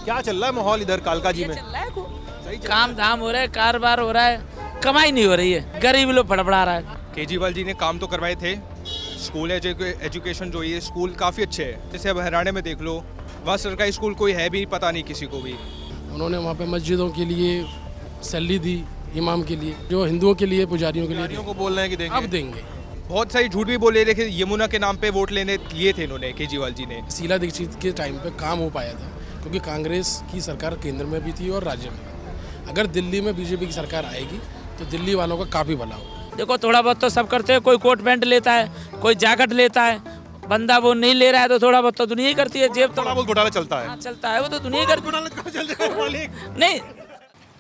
क्या चल रहा है माहौल इधर कालका जी में? चल रहा है खूब। सही चल काम धाम हो रहा है, कारोबार हो रहा है, कमाई नहीं हो रही है, गरीब लोग फड़फड़ा रहा है। केजरीवाल जी ने काम तो करवाए थे, स्कूल एजुकेशन जो ये स्कूल काफ़ी अच्छे हैं। जैसे अब हरियाणा में देख लो, वहाँ सरकारी स्कूल कोई है भी पता नहीं किसी को भी। उन्होंने वहाँ पे मस्जिदों के लिए सैलरी दी, इमाम के लिए, जो हिंदुओं के लिए, पुजारियों के लिए पुजारियों को बोल रहे हैं कि देंगे। अब देंगे। बहुत सारी झूठ भी बोले, लेकिन यमुना के नाम पे वोट लेने लिए थे इन्होंने, केजरीवाल जी ने। शीला दीक्षित के टाइम पे काम हो पाया था क्योंकि कांग्रेस की सरकार केंद्र में भी थी और राज्य में भी। अगर दिल्ली में बीजेपी की सरकार आएगी तो दिल्ली वालों का काफ़ी भला होगा। देखो थोड़ा बहुत तो सब करते हैं, कोई कोट पैंट लेता है, कोई जैकेट लेता है, बंदा वो नहीं ले रहा है तो थोड़ा बहुत तो दुनिया ही करती है, जेब थोड़ा बहुत घोटाला चलता है। हाँ, चलता है, वो तो दुनिया ही करती नहीं।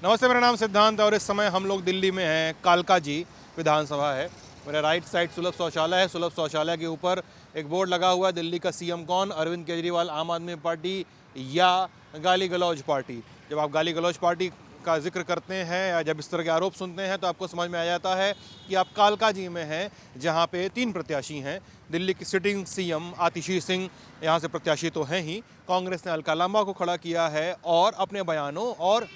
नमस्ते, मेरा नाम सिद्धांत है और इस समय हम लोग दिल्ली में हैं। कालका जी विधानसभा है। मेरा राइट साइड सुलभ शौचालय है। सुलभ शौचालय के ऊपर एक बोर्ड लगा हुआ है, दिल्ली का सीएम कौन, अरविंद केजरीवाल, आम आदमी पार्टी या गाली गलौज पार्टी। जब आप गाली गलौज पार्टी का जिक्र करते हैं या जब इस तरह के आरोप सुनते हैं तो आपको समझ में आ जाता है कि आप कालका जी में हैं, जहां पे 3 प्रत्याशी हैं। दिल्ली की सिटिंग सीएम आतिशी सिंह यहां से प्रत्याशी तो हैं ही, कांग्रेस ने अलका लांबा को खड़ा किया है और अपने बयानों और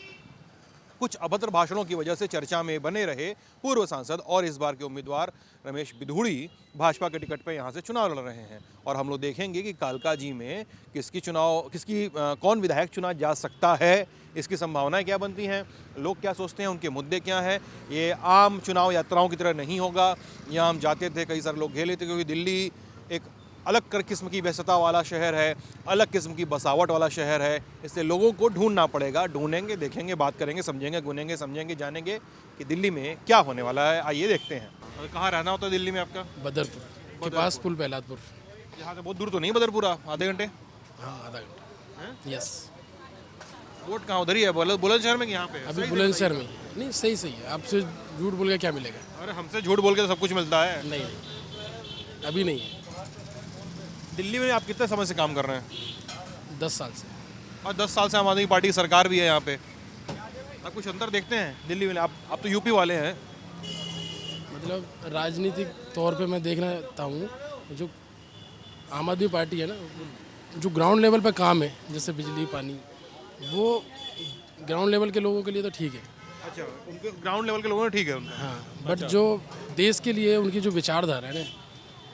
कुछ अभद्र भाषणों की वजह से चर्चा में बने रहे पूर्व सांसद और इस बार के उम्मीदवार रमेश बिधूड़ी भाजपा के टिकट पर यहाँ से चुनाव लड़ रहे हैं। और हम लोग देखेंगे कि कालका जी में कौन विधायक चुना जा सकता है, इसकी संभावनाएं क्या बनती हैं, लोग क्या सोचते हैं, उनके मुद्दे क्या हैं। ये आम चुनाव यात्राओं की तरह नहीं होगा। यहाँ हम जाते थे, कई सारे लोग घेरे थे, क्योंकि दिल्ली एक अलग किस्म की व्यस्तता वाला शहर है, अलग किस्म की बसावट वाला शहर है। इसलिए लोगों को ढूंढना पड़ेगा। ढूंढेंगे, देखेंगे, बात करेंगे, समझेंगे, गुनेंगे, समझेंगे, जानेंगे कि दिल्ली में क्या होने वाला है। आइए देखते हैं। और कहाँ रहना होता है दिल्ली में आपका? बदरपुर के पास पुल प्रहलादपुर। यहाँ से बहुत दूर तो नहीं बदरपुरा? आधे घंटे? हाँ, आधा घंटा। यस। वोट कहाँ उधर ही है, बुलंदशहर में कि यहाँ पे? अभी बुलंदशहर में नहीं। सही है। आपसे झूठ बोल के क्या मिलेगा? अरे हमसे झूठ बोल के तो सब कुछ मिलता है। नहीं, अभी नहीं है। दिल्ली में आप कितने समय से काम कर रहे हैं? 10 साल से। और 10 साल से आम आदमी पार्टी की सरकार भी है यहाँ पे। आप कुछ अंतर देखते हैं दिल्ली में? आप तो यूपी वाले हैं। मतलब राजनीतिक तौर पे मैं देखना चाहता हूँ, जो आम आदमी पार्टी है ना, जो ग्राउंड लेवल पे काम है, जैसे बिजली पानी, वो ग्राउंड लेवल के लोगों के लिए तो ठीक है। अच्छा, उनके ग्राउंड लेवल के लोगों ने ठीक है उनको। हाँ, बट जो देश के लिए उनकी जो विचारधारा है ना,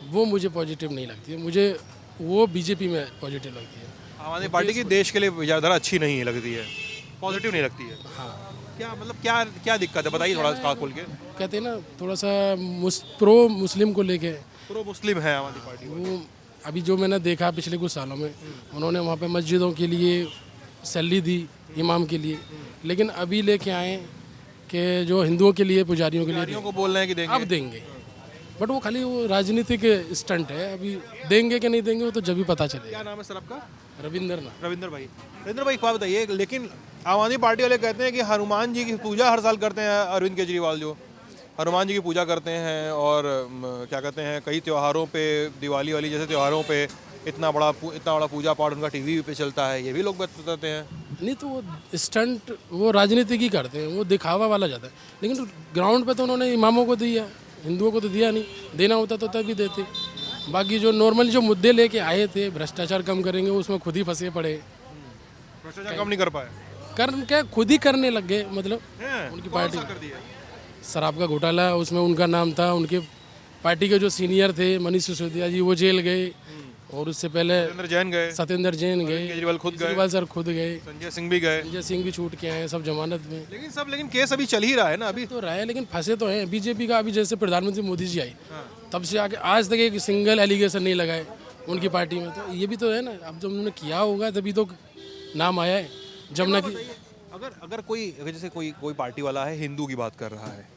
वो मुझे पॉजिटिव नहीं लगती है। मुझे वो बीजेपी में पॉजिटिव लगती है। आम आदमी पार्टी की देश के लिए विचारधारा अच्छी नहीं लगती है, पॉजिटिव नहीं लगती है। हाँ, क्या मतलब क्या दिक्कत है, बताइए थोड़ा सा खोल के। कहते हैं ना, थोड़ा सा प्रो मुस्लिम को लेके, प्रो मुस्लिम है आम आदमी पार्टी। वो अभी जो मैंने देखा पिछले कुछ सालों में, उन्होंने वहाँ पे मस्जिदों के लिए सैलरी दी, इमाम के लिए, लेकिन अभी लेके आए कि जो हिंदुओं के लिए, पुजारियों के लिए को बोल रहे हैं कि देंगे। अब देंगे। बट वो खाली वो राजनीतिक स्टंट है। अभी देंगे कि नहीं देंगे वो तो जब भी पता चलेगा। क्या नाम है सर आपका? रविंदर रविंदर भाई। रविंदर भाई, एक बात बताइए, लेकिन आम आदमी पार्टी वाले कहते हैं कि हनुमान जी की पूजा हर साल करते हैं अरविंद केजरीवाल, जो हनुमान जी की पूजा करते हैं और क्या कहते हैं, कई त्योहारों पे, दिवाली वाली जैसे त्योहारों पे इतना बड़ा पूजा पाठ उनका टीवी पे चलता है, ये भी लोग बताते हैं। नहीं तो वो स्टंट, वो राजनीतिक ही करते हैं, वो दिखावा वाला जाता है। लेकिन ग्राउंड पे तो उन्होंने इमामों को दिया, हिंदुओं को तो दिया नहीं। देना होता तो तभी देते। बाकी जो नॉर्मल जो मुद्दे लेके आए थे, भ्रष्टाचार कम करेंगे, उसमें खुद ही फंसे पड़े। भ्रष्टाचार कम नहीं कर पाए, क्या खुद ही करने लग गए। मतलब उनकी पार्टी कर दिया। शराब का घोटाला, उसमें उनका नाम था। उनके पार्टी के जो सीनियर थे, मनीष सिसोदिया जी, वो जेल गए। और उससे पहले सत्येंद्र जैन गए, केजरीवाल सर खुद गए, संजय सिंह भी गए। संजय सिंह भी छूट के आए, सब जमानत में। लेकिन केस अभी चल ही रहा है ना, अभी तो रहा है, लेकिन फंसे तो हैं। बीजेपी का अभी जैसे प्रधानमंत्री मोदी जी आई, तब से आके आज तक एक सिंगल एलिगेशन नहीं लगाए उनकी पार्टी में। तो ये भी तो है ना, अब जब उन्होंने किया होगा तभी तो नाम आया है। जमुना की अगर जैसे कोई पार्टी वाला है, हिंदू की बात कर रहा है,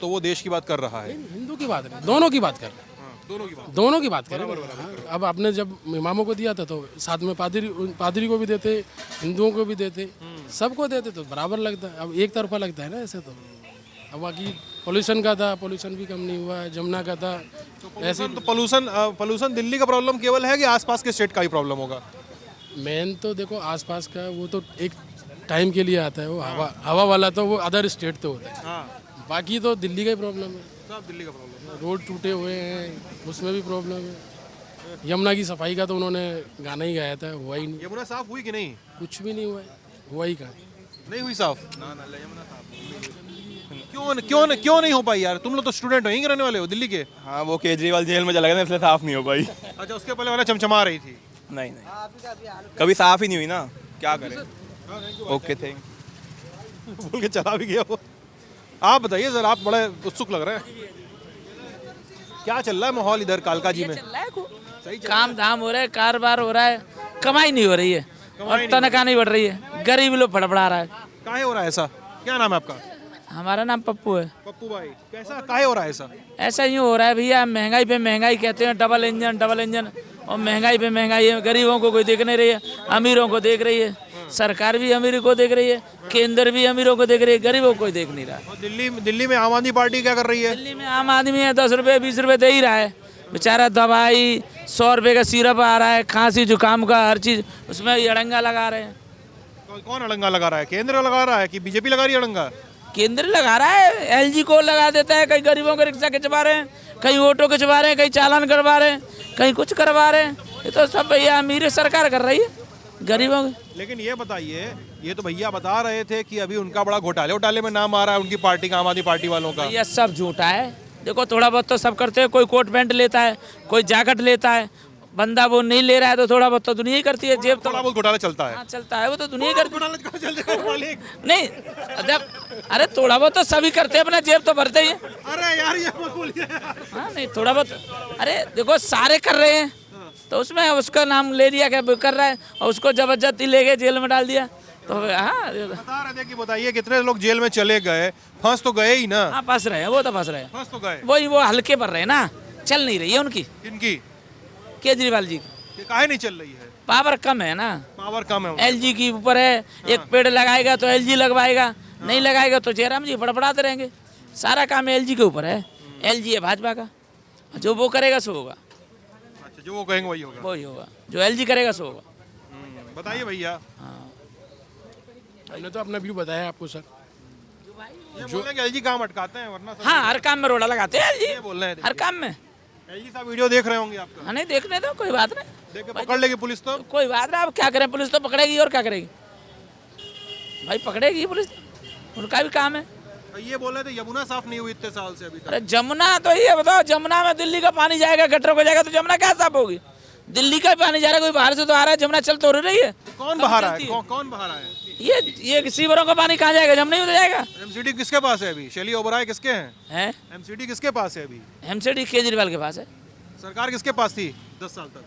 तो वो देश की बात कर रहा है। हिंदू की बात नहीं, दोनों की बात कर रहे हैं। दोनों की बात करें। अब आपने जब इमामों को दिया था तो साथ में पादरी को भी देते, हिंदुओं को भी देते, सबको देते, तो बराबर लगता है। अब एक तरफा लगता है ना ऐसे तो। अब बाकी पोल्यूशन का था, पोल्यूशन भी कम नहीं हुआ। जमुना का था, ऐसे तो पोल्यूशन दिल्ली का प्रॉब्लम केवल है कि आसपास के स्टेट का ही प्रॉब्लम होगा? मेन तो देखो आसपास का, वो तो एक टाइम के लिए आता है। वो हवा वाला तो वो अदर स्टेट तो होता है। बाकी तो दिल्ली का ही प्रॉब्लम है। सब दिल्ली का प्रॉब्लम है। रोड टूटे हुए हैं, उसमें भी प्रॉब्लम है। यमुना की सफाई का तो उन्होंने गाना ही गाया था, हुआ ही नहीं। यमुना साफ हुई कि नहीं? कुछ भी नहीं हुआ है। वही कहा नहीं हुई साफ? क्यों नहीं हो पाई यार? तुम लोग तो स्टूडेंट हो, यहीं के रहने वाले हो दिल्ली के? हाँ, वो केजरीवाल जेल में चला गया था इसलिए साफ नहीं हो पाई। अच्छा, उसके पहले वाला चमचमा रही थी। नहीं कभी साफ ही नहीं हुई ना, क्या करें। Okay, thank. बोल के चला भी गया वो। आप बताइए सर, आप बड़े उत्सुक लग रहे हैं, क्या चल रहा है माहौल इधर कालका जी में? चल रहा है खूब, काम धाम हो रहा है, कारोबार हो रहा है, कमाई नहीं हो रही है और तनख्वाह नहीं बढ़ रही है, गरीब लोग फड़फड़ा रहा है। काहे हो रहा है ऐसा? क्या नाम है आपका? हमारा नाम पप्पू है। पप्पू भाई, कैसा काहे हो रहा है ऐसा? ऐसा यूँ हो रहा है भैया, महंगाई पे महंगाई कहते हैं, डबल इंजन, और महंगाई पे महंगाई है। गरीबों को कोई देख नहीं रही है, अमीरों को देख रही है। सरकार भी अमीर को देख रही है, केंद्र भी अमीरों को देख रही है, गरीबों को कोई देख नहीं रहा। और दिल्ली में आम आदमी पार्टी क्या कर रही है? दिल्ली में आम आदमी है 10 रुपये 20 रुपये दे ही रहा है बेचारा। दवाई 100 रुपये का सिरप आ रहा है, खांसी जुकाम का हर चीज़ उसमें अड़ंगा लगा रहे हैं। कौन अड़ंगा लगा रहा है? केंद्र लगा रहा है कि बीजेपी लगा रही है अड़ंगा? केंद्र लगा रहा है, एलजी को लगा देता है। कहीं गरीबों के रिक्शा खिंचवा रहे हैं, कहीं ऑटो खिंचवा रहे हैं, कहीं चालान करवा रहे हैं, कहीं कुछ करवा रहे हैं। ये तो सब भैया अमीर सरकार कर रही है गरीबों के। लेकिन ये बताइए, ये तो भैया बता रहे थे कि अभी उनका बड़ा घोटाले में नाम आ रहा है उनकी पार्टी का, आम आदमी पार्टी वालों का। ये सब झूठा है। देखो थोड़ा बहुत तो सब करते हैं, कोई कोट पैंट लेता है, कोई जैकेट लेता है, बंदा वो नहीं ले रहा है तो थोड़ा बहुत तो दुनिया ही करती है। जेब थोड़ा बहुत घोटाला चलता है। हाँ चलता है, वो तो दुनिया करती मालिक। नहीं। जब अरे थोड़ा बहुत तो सभी करते हैं, अपना जेब तो भरते ही हैं। अरे यार ये मत बोलिए। हाँ नहीं, थोड़ा बहुत। अरे देखो सारे कर रहे हैं तो उसमें उसका नाम ले लिया क्या कर रहा है, और उसको जबरदस्ती ले गए जेल में डाल दिया तो हाँ। बता रहे थे कि बताइए कितने लोग जेल में चले गए, फंस तो गए ही ना। हाँ फंस रहे हैं, वो तो फंस रहे हैं, फंस तो गए। वही वो हल्के पर रहे ना, चल नहीं रही है उनकी। इनकी केजरीवाल जी कि काहे नहीं चल रही है? पावर कम है ना, पावर कम है उनकी। एलजी के ऊपर है। एक पेड़ लगाएगा तो एलजी लगवाएगा, नहीं लगाएगा तो जयराम जी बड़बड़ाते रहेंगे। सारा काम एलजी के ऊपर है। एलजी है भाजपा का, जो वो करेगा सो होगा। अच्छा, जो वो कहेंगे वही होगा। वही होगा, जो एलजी करेगा सो होगा। बताइए भैया। हमने तो अपना व्यू बताया आपको सर। ये बोल रहे हैं कि एलजी काम अटकाते हैं, वरना सब हाँ हर काम में रोड़ा लगाते हैं ये एलजी, बोल रहे हैं। हर काम में। एलजी साहब वीडियो देख रहे होंगे आपका, हाँ नहीं देखने दो, कोई बात नहीं, देख के पकड़ लेगी पुलिस तो। कोई बात नहीं। अब क्या करें, पुलिस तो पकड़ेगी और क्या करेगी भाई, पकड़ेगी पुलिस, उनका भी काम है। ये बोल रहे थे यमुना साफ नहीं हुई इतने साल से अभी तक। अरे जमुना तो ये बताओ, जमुना में दिल्ली का पानी जाएगा, गटर को जाएगा तो जमुना क्या साफ होगी? दिल्ली का पानी जा रहा है, कोई बाहर से तो आ रहा है, जमुना चल तो रही है। कौन बहा रहा है? कौन बहा रहा है? ये सीवरों का पानी कहाँ जाएगा? जमुना ही तो जाएगा। एमसीडी किसके पास है अभी? शैली ओबराय किसके हैं? एमसीडी किसके पास है अभी? एमसीडी केजरीवाल के पास है। सरकार किसके पास थी 10 साल तक?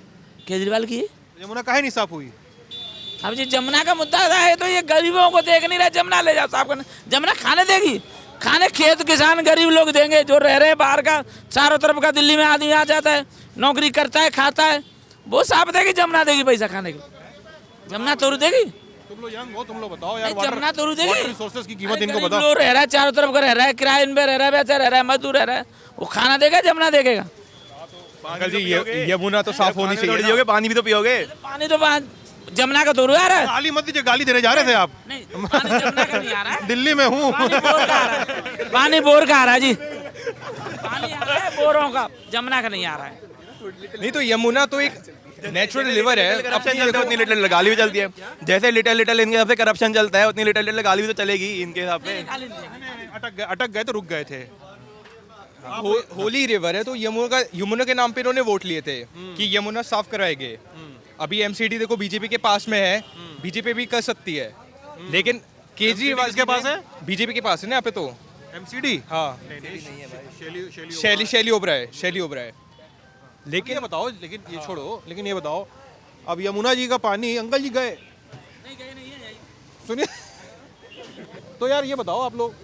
केजरीवाल की है। यमुना काहे नहीं साफ हुई? अब जी जमुना का मुद्दा है तो ये गरीबों को देख नहीं रहा। जमुना ले जाओ साफ करने, जमुना खाने देगी? खाने खेत किसान गरीब लोग देंगे जो रह रहे हैं बाहर का, चारों तरफ का। दिल्ली में आदमी आ जाता है, नौकरी करता है, खाता है, वो साफ देगी? जमुना देगी पैसा खाने के? जमुना तोड़ देगी? तुम लोग यंग हो, तुम लोग बताओ यार। जमुना तोड़ देगी? वाटर रिसोर्सेज की कीमत इनको गरीब बताओ। लोग रह रहा है, चारों तरफ का रह रहा है, किराए पे रह रहा है, वैसे रह रहा है, मजदूर रह रहा है, वो खाना देगा? जमुना देगा? अंकल जी, यमुना तो साफ होनी चाहिए। पानी भी तो पियोगे। पानी तो जमुना का तो आ रहा है। गाली मत दीजिए, गाली देने जा रहे थे आप। नहीं, पानी जमुना का नहीं आ रहा है। दिल्ली में हूँ। पानी बोर का आ रहा है, पानी बोर का आ रहा है जी, पानी आ रहा है बोरों का, जमुना का नहीं आ रहा है। नहीं तो यमुना तो एक नेचुरल रिवर है, अपनी देखो उतनी लिटिल गाली भी चलती है। जैसे लिटिल इनके हिसाब से करप्शन चलता है, उतनी लिटिल गाली भी तो चलेगी इनके हिसाब से। अटक गए तो रुक गए थे। होली रिवर है तो यमुना के नाम पे इन्होंने वोट लिए थे कि यमुना साफ कराएंगे। अभी एमसीडी देखो बीजेपी के पास में है, बीजेपी भी कर सकती है, लेकिन केजरीवाल किसके पास है? बीजेपी के पास है ना यहाँ पे तो। एमसीडी? हाँ, शैली ओबराय। लेकिन ये बताओ, लेकिन ये छोड़ो, लेकिन ये बताओ, अब यमुना जी का पानी, अंकल जी गए? सुनिए तो यार ये बताओ आप लोग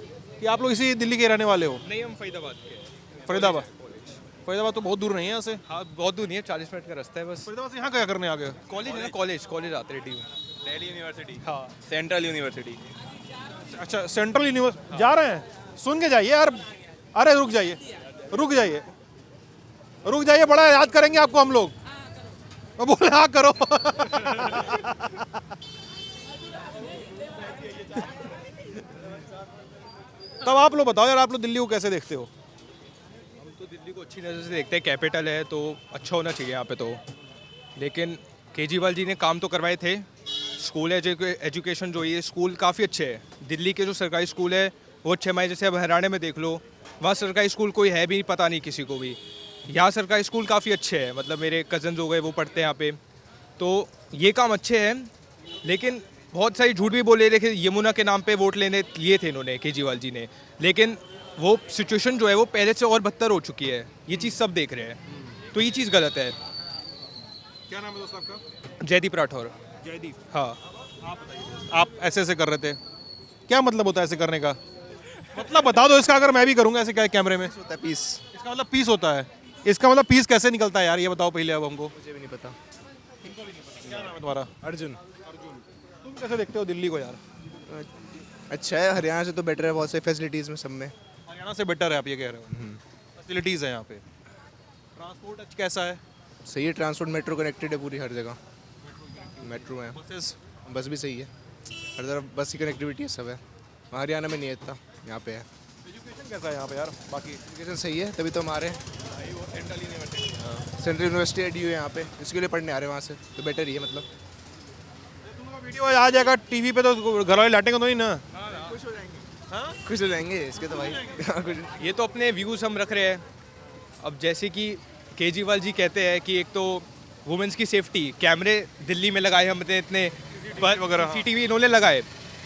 कि आप लोग इसी दिल्ली के रहने वाले हो? नहीं, हम फरीदाबाद के। फरीदाबाद तो बहुत दूर नहीं है यहाँ से। हाँ, बहुत दूर नहीं है, 40 मिनट का रास्ता है बस। फरीदाबाद से यहाँ क्या करने आ गए? कॉलेज है ना, कॉलेज आते हैं दिल्ली यूनिवर्सिटी। हाँ, सेंट्रल यूनिवर्सिटी। अच्छा, सेंट्रल यूनिवर्सिटी जा रहे हैं? सुन के जाइए यार। अरे रुक जाइए, बड़ा याद करेंगे आपको हम लोग। बोले हाँ करो। तब आप लोग बताओ यार, आप लोग दिल्ली को कैसे देखते हो? हम तो दिल्ली को अच्छी नज़र से देखते हैं, कैपिटल है तो अच्छा होना चाहिए यहाँ पे तो। लेकिन केजरीवाल जी ने काम तो करवाए थे, स्कूल एजुकेशन जो ये स्कूल काफ़ी अच्छे है। दिल्ली के जो सरकारी स्कूल है वो अच्छे हमारे, जैसे अब हरियाणा में देख लो, वहाँ सरकारी स्कूल कोई है भी पता नहीं किसी को भी। यहाँ सरकारी स्कूल काफ़ी अच्छे हैं, मतलब मेरे कज़न हो गए वो पढ़ते हैं यहाँ पे, तो ये काम अच्छे हैं। लेकिन बहुत सारी झूठ भी बोले, लेकिन यमुना के नाम पे वोट लेने लिए थे इन्होंने, केजरीवाल जी ने, लेकिन वो सिचुएशन जो है वो पहले से और बदतर हो चुकी है। ये चीज़ सब देख रहे हैं, तो ये चीज़ गलत है। क्या नाम है दोस्त आपका? जयदीप राठौर। जयदीप। हाँ, आप ऐसे कर रहे थे, क्या मतलब होता है ऐसे करने का? मतलब बता दो इसका, अगर मैं भी करूंगा ऐसे क्या कैमरे में। होता है पीस। इसका मतलब पीस होता है। इसका मतलब पीस कैसे निकलता है यार, ये बताओ पहले अब हमको। मुझे भी नहीं पता। क्या नाम है तुम्हारा? अर्जुन। तुम कैसे देखते हो दिल्ली को यार? अच्छा है, हरियाणा से तो बेटर है बहुत से फैसिलिटीज़ में, सब में। हरियाणा से बेटर है आप ये कह रहे हो? फैसिलिटीज़ है यहाँ पे। ट्रांसपोर्ट अच्छा कैसा है? सही है, ट्रांसपोर्ट मेट्रो कनेक्टेड है पूरी हर जगह। मेट्रो है, बसेस? बस भी सही है, हर तरफ बस की कनेक्टिविटी है, सब है। वहाँ हरियाणा में नहीं है इतना, यहाँ पे है। एजुकेशन कैसा है यहाँ पे यार? बाकी एजुकेशन सही है, तभी तो हम आ रहे हैं। सेंट्रल यूनिवर्सिटी है, DU है यहाँ पे, इसके लिए पढ़ने आ रहे हैं वहाँ से, तो बेटर ही है मतलब। वीडियो आ जाएगा टीवी पे तो घर वाले लाटेंगे तो नहीं ना? खुश हो जाएंगे इसके तो भाई। कुछ ये तो अपने व्यूज़ हम रख रहे हैं। अब जैसे कि केजरीवाल जी कहते हैं कि एक तो वुमेंस की सेफ्टी, कैमरे दिल्ली में लगाए हमने इतने वगैरह। CCTV इन्होंने लगाए,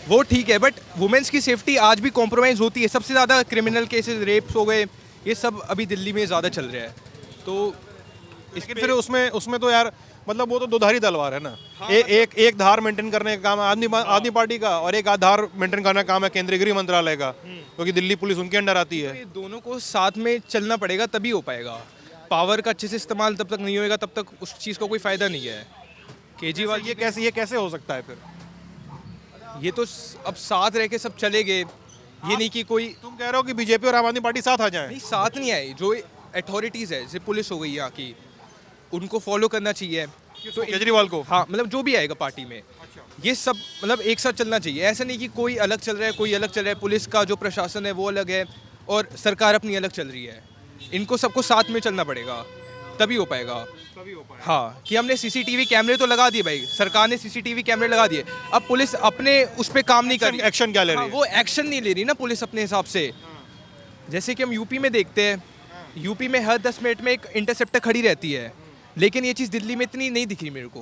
वो ठीक है, बट वुमेंस की सेफ्टी आज भी कॉम्प्रोमाइज़ होती है। सबसे ज़्यादा क्रिमिनल केसेस, रेप्स हो गए, ये सब अभी दिल्ली में ज़्यादा चल रहा है। तो लेकिन फिर उसमें तो यार मतलब वो तो दोधारी तलवार है ना। एक धार मेंटेन करने का काम है आदमी पार्टी का, और एक धार मेंटेन करने का काम है केंद्रीय गृह मंत्रालय का, क्योंकि दिल्ली पुलिस उनके अंडर आती है। ये दोनों को साथ में चलना पड़ेगा, तभी हो पाएगा। पावर का अच्छे से इस्तेमाल तब तक नहीं होएगा, तब तक उस चीज़ का कोई फ़ायदा नहीं है। केजरीवाल ये कैसे हो सकता है फिर? ये तो अब साथ रह के सब चले गए, ये नहीं कि कोई तुम कह रहे हो कि बीजेपी और आम आदमी पार्टी साथ आ जाए? नहीं, साथ नहीं आए। जो अथॉरिटीज़ है, जैसे पुलिस हो गई यहाँ की, उनको फॉलो करना चाहिए। तो केजरीवाल को? हाँ, मतलब जो भी आएगा पार्टी में, ये सब मतलब एक साथ चलना चाहिए। ऐसा नहीं कि कोई अलग चल रहा है, कोई अलग चल रहा है। पुलिस का जो प्रशासन है वो अलग है और सरकार अपनी अलग चल रही है। इनको सबको साथ में चलना पड़ेगा, तभी हो पाएगा। हाँ, कि हमने CCTV कैमरे तो लगा दिए भाई, सरकार ने CCTV कैमरे लगा दिए, अब पुलिस अपने उस पर काम नहीं कर रही। एक्शन क्या ले रही है? वो एक्शन नहीं ले रही ना पुलिस अपने हिसाब से। जैसे कि हम यूपी में देखते हैं, यूपी में हर 10 मिनट में एक इंटरसेप्टर खड़ी रहती है, लेकिन ये चीज़ दिल्ली में इतनी नहीं दिखी मेरे को।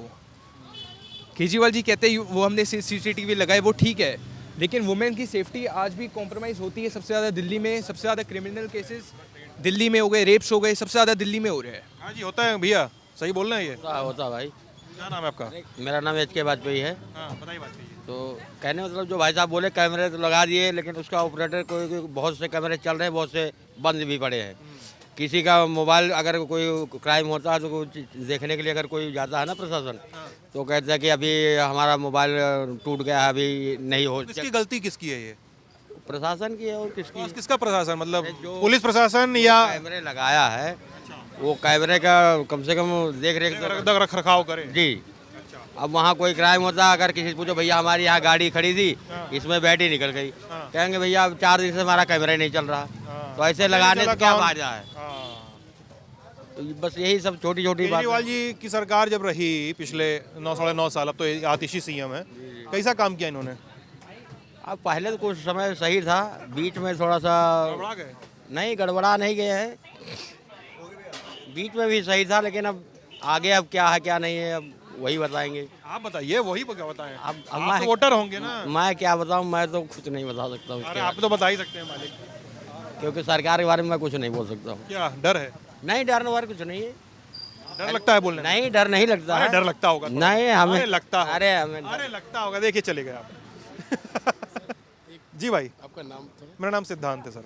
केजरीवाल जी कहते हैं वो हमने CCTV लगाए, वो ठीक है, लेकिन वुमेन की सेफ्टी आज भी कॉम्प्रोमाइज़ होती है। सबसे ज़्यादा दिल्ली में, सबसे ज़्यादा क्रिमिनल केसेस दिल्ली में हो गए, रेप्स हो गए, सबसे ज़्यादा दिल्ली में हो रहे हैं। हाँ जी, होता है भैया, सही बोल रहे हैं ये। होता भाई। क्या नाम है आपका? मेरा नाम HK वाजपेयी है। हाँ, बताइए बात कीजिए। तो कहने मतलब जो भाई साहब बोले कैमरे तो लगा दिए, लेकिन उसका ऑपरेटर कोई बहुत से कैमरे चल रहे हैं, बहुत से बंद भी पड़े हैं। किसी का मोबाइल अगर कोई क्राइम होता है तो कुछ देखने के लिए अगर कोई जाता है ना प्रशासन, तो कहते हैं कि अभी हमारा मोबाइल टूट गया है, अभी नहीं हो। किसकी गलती किसकी है ये? प्रशासन की है और किसकी? किसका प्रशासन, मतलब पुलिस प्रशासन या कैमरे लगाया है, वो कैमरे का कम से कम देख रेख रख रखाव करे? जी। अब वहाँ कोई क्राइम होता है, अगर किसी से पूछो भैया हमारी यहाँ गाड़ी खड़ी थी, इसमें बैटरी निकल गई, कहेंगे भैया अब 4 दिन से हमारा कैमरा ही नहीं चल रहा। तो ऐसे लगाने से क्या फायदा है? तो बस यही सब छोटी छोटी बात। केजरीवाल जी की सरकार जब रही पिछले 9 साल, अब तो आतिशी CM है, कैसा काम किया इन्होंने? अब पहले तो कुछ समय सही था, बीच में थोड़ा सा गड़बड़ा गए? नहीं, गड़बड़ा नहीं गए हैं, बीच में भी सही था, लेकिन अब आगे अब क्या है क्या नहीं है अब वही बताएंगे। आप बताइए, वही क्या बताएं? अब आप मैं तो वोटर होंगे ना। मैं क्या बताऊं, मैं तो कुछ नहीं बता सकता हूँ अरे इसके आप तो बता ही सकते हैं मालिक। बारे में, क्योंकि सरकार के बारे में मैं कुछ नहीं बोल सकता हूँ। क्या डर है? नहीं, डरने वाला कुछ नहीं है। डर लगता है बोलने में? नहीं, डर नहीं लगता अरे है। डर लगता होगा। नहीं, हमें अरे लगता होगा। अरे हमें अरे लगता होगा, देखिए चले गए आप। जी भाई, आपका नाम थोड़ा? मेरा नाम सिद्धांत है सर।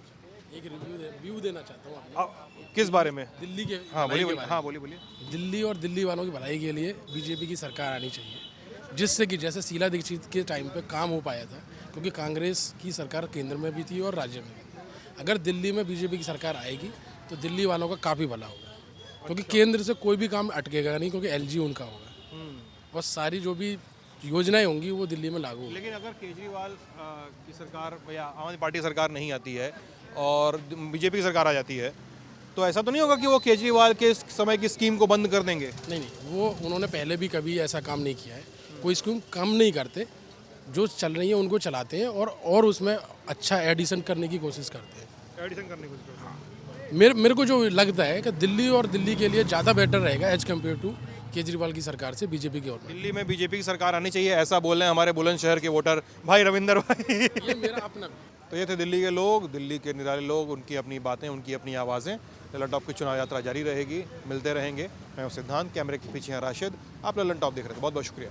एक रिव्यू देना चाहता हूँ आपको। किस बारे में? दिल्ली के हाँ भलाई के बोलिए, बारे हाँ में। बोलिए बोलिए। दिल्ली और दिल्ली वालों की भलाई के लिए बीजेपी की सरकार आनी चाहिए, जिससे कि जैसे शीला दीक्षित के टाइम पे काम हो पाया था, क्योंकि कांग्रेस की सरकार केंद्र में भी थी और राज्य में भी थी। अगर दिल्ली में बीजेपी की सरकार आएगी तो दिल्ली वालों का काफ़ी भला होगा, क्योंकि केंद्र से कोई भी काम अटकेगा नहीं, क्योंकि LG उनका होगा और सारी जो भी योजनाएं होंगी वो दिल्ली में लागू होंगी। लेकिन अगर केजरीवाल की सरकार या आम आदमी पार्टी सरकार नहीं आती है और बीजेपी की सरकार आ जाती है, तो ऐसा तो नहीं होगा कि वो केजरीवाल के समय की स्कीम को बंद कर देंगे? नहीं, वो उन्होंने पहले भी कभी ऐसा काम नहीं किया है। कोई स्कीम कम नहीं करते, जो चल रही है उनको चलाते हैं और उसमें अच्छा एडिशन करने की कोशिश करते हैं। एडिशन करने की कोशिश करते हैं। मेरे को जो लगता है कि दिल्ली और दिल्ली के लिए ज़्यादा बेटर रहेगा एज कम्पेयर टू केजरीवाल की सरकार से बीजेपी की गवर्नमेंट। दिल्ली में बीजेपी की सरकार आनी चाहिए, ऐसा बोल रहे हैं हमारे बुलंदशहर के वोटर भाई रविंदर भाई। ये मेरा अपना तो ये थे दिल्ली के लोग, दिल्ली के निराले लोग, उनकी अपनी बातें, उनकी अपनी आवाज़ें। ललन टॉप की चुनाव यात्रा जारी रहेगी, मिलते रहेंगे। मैं हूं सिद्धांत, कैमरे के पीछे हैं राशिद। आप ललन टॉप देख रहे थे, बहुत बहुत शुक्रिया।